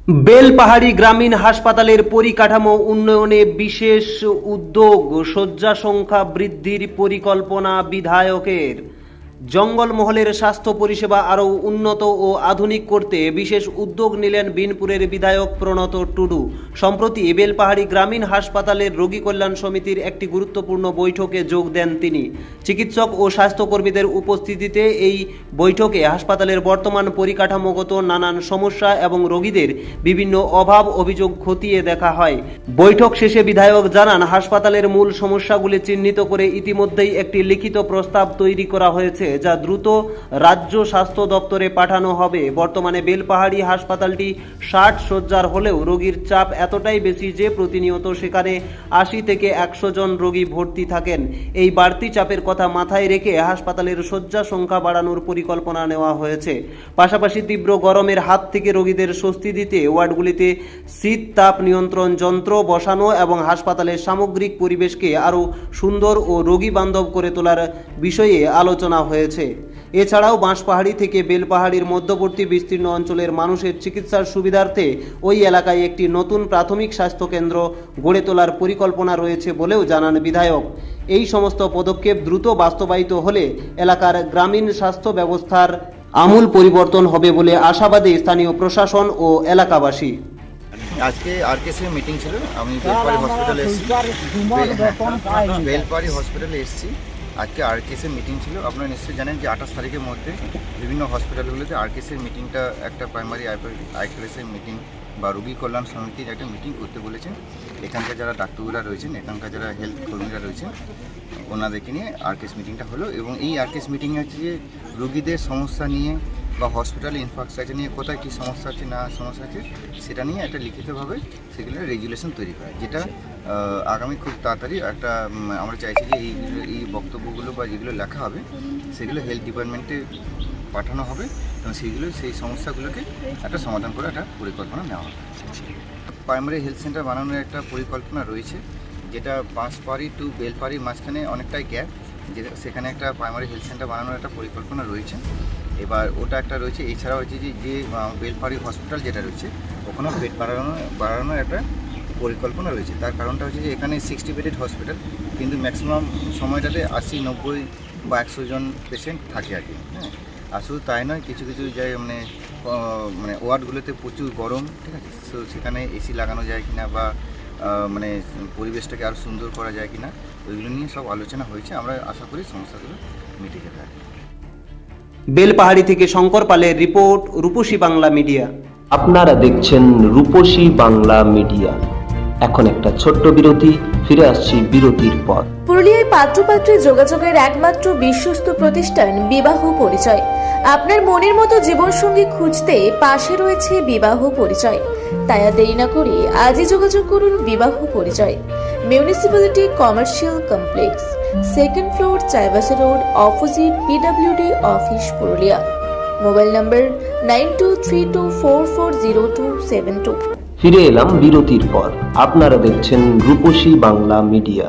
বেলপাহাড়ি গ্রামীণ হাসপাতালের পরিকাঠামো উন্নয়নে বিশেষ উদ্যোগ, শয্যা সংখ্যা বৃদ্ধির পরিকল্পনা বিধায়কের। জঙ্গলমহলের স্বাস্থ্য পরিষেবা আরও উন্নত ও আধুনিক করতে বিশেষ উদ্যোগ নিলেন বিনপুরের বিধায়ক প্রণত টুডু। সম্প্রতি বেলপাহাড়ি গ্রামীণ হাসপাতালের রোগী কল্যাণ সমিতির একটি গুরুত্বপূর্ণ বৈঠকে যোগ দেন তিনি। চিকিৎসক ও স্বাস্থ্যকর্মীদের উপস্থিতিতে এই বৈঠকে হাসপাতালের বর্তমান পরিকাঠামোগত নানান সমস্যা এবং রোগীদের বিভিন্ন অভাব অভিযোগ খতিয়ে দেখা হয়। বৈঠক শেষে বিধায়ক জানান, হাসপাতালের মূল সমস্যাগুলি চিহ্নিত করে ইতিমধ্যেই একটি লিখিত প্রস্তাব তৈরি করা হয়েছে, যা দ্রুত রাজ্য স্বাস্থ্য দপ্তরে পাঠানো হবে। বর্তমানে বেলপাহাড়ি হাসপাতালটি 60 শয্যার হলেও রোগীর চাপ এতটাই বেশি যে প্রতিনিয়ত সেখানে 80 থেকে 100 জন রোগী ভর্তি থাকেন। এই বাড়তি চাপের কথা মাথায় রেখে হাসপাতালের শয্যা সংখ্যা বাড়ানোর পরিকল্পনা নেওয়া হয়েছে। পাশাপাশি তীব্র গরমের হাত থেকে রোগীদের স্বস্তি দিতে ওয়ার্ডগুলিতে শীত তাপ নিয়ন্ত্রণ যন্ত্র বসানো এবং হাসপাতালের সামগ্রিক পরিবেশকে আরও সুন্দর ও রোগী বান্ধব করে তোলার বিষয়ে আলোচনা হয়েছে। এছাড়াও বাঁশপাহাড়ি থেকে বেলপাহাড়ির মধ্যবর্তী বিস্তীর্ণ অঞ্চলের মানুষের চিকিৎসার সুবিধার্থে ওই এলাকায় একটি নতুন প্রাথমিক স্বাস্থ্য কেন্দ্র গড়ে তোলার পরিকল্পনা রয়েছে বলেও জানান বিধায়ক। এই সমস্ত পদক্ষেপ দ্রুত বাস্তবায়িত হলে এলাকার গ্রামীণ স্বাস্থ্য ব্যবস্থার আমূল পরিবর্তন হবে বলে আশাবাদী স্থানীয় প্রশাসন ও এলাকাবাসী। আজকে আরকেসি মিটিং ছিল, আমি বেলপাহাড়ি হসপিটালে এসেছি। আজকে আরকেসির মিটিং ছিল। আপনারা নিশ্চয়ই জানেন যে 28 তারিখের মধ্যে বিভিন্ন হসপিটালগুলোতে আরকেসির মিটিংটা একটা প্রাইমারি আইপিএসের মিটিং বা রোগী কল্যাণ সমিতির একটা মিটিং করতে বলেছেন। এখানকার যারা ডাক্তাররা রয়েছেন, এখানকার যারা হেলথ কর্মীরা রয়েছেন, ওনাদেরকে নিয়ে আরকেস মিটিংটা হলো। এবং এই আরকেস মিটিংয়ে হচ্ছে যে রোগীদের সমস্যা নিয়ে বা হসপিটালে ইনফ্রাস্ট্রাকচার নিয়ে কোথায় কী সমস্যা আছে না সমস্যা আছে সেটা নিয়ে একটা লিখিতভাবে সেগুলো রেগুলেশন তৈরি করা, যেটা আগামী খুব তাড়াতাড়ি একটা আমরা চাইছি যে এই বক্তব্যগুলো বা যেগুলো লেখা হবে সেগুলো হেলথ ডিপার্টমেন্টে পাঠানো হবে এবং সেই সমস্যাগুলোকে একটা সমাধান করে একটা পরিকল্পনা নেওয়া হবে। প্রাইমারি হেলথ সেন্টার বানানোর একটা পরিকল্পনা রয়েছে, যেটা বাঁশপাহাড়ি টু বেলপাহাড়ির মাঝখানে অনেকটাই গ্যাপ, যেটা সেখানে একটা প্রাইমারি হেলথ সেন্টার বানানোর একটা পরিকল্পনা রয়েছে। এবার ওটা একটা রয়েছে। এছাড়াও হচ্ছে যে বেলপাহাড়ি হসপিটাল যেটা রয়েছে ওখানেও বেড বাড়ানোর একটা পরিকল্পনা রয়েছে। তার কারণটা হচ্ছে যে এখানে 60 বেডেড হসপিটাল, কিন্তু ম্যাক্সিমাম সময়টাতে 80, 90 বা 100 জন পেশেন্ট থাকে আর কি। হ্যাঁ, আর শুধু তাই নয়, কিছু যায় মানে ওয়ার্ডগুলোতে প্রচুর গরম, ঠিক আছে, তো সেখানে এসি লাগানো যায় কিনা বা মানে পরিবেশটাকে আরও সুন্দর করা যায় কিনা, ওইগুলো নিয়ে সব আলোচনা হয়েছে। আমরা আশা করি সমস্যাগুলো মিটে যাবে। বেলপাহাড়ি থেকে শঙ্কর পালের রিপোর্ট, রূপসী বাংলা মিডিয়া। আপনারা দেখছেন রূপসী বাংলা মিডিয়া। এখন একটা ছোট্ট বিরতি, ফিরে আসছি বিরতির পর। পুরুলিয়ায় পাত্রপাত্রী যোগাযোগের একমাত্র বিশ্বস্ত প্রতিষ্ঠান বিবাহ পরিচয়। আপনার মনের মতো জীবনসঙ্গী খুঁজতে পাশে রয়েছে বিবাহ পরিচয়। তাই আর দেরি না করে আজই যোগাযোগ করুন বিবাহ পরিচয়। Municipality commercial complex, 2nd floor, Chaibasa road, opposite PWD office, Purulia. Mobile নম্বর 9232440272। ফিরে এলাম বিরতির পর। আপনারা দেখছেন রূপসী বাংলা মিডিয়া।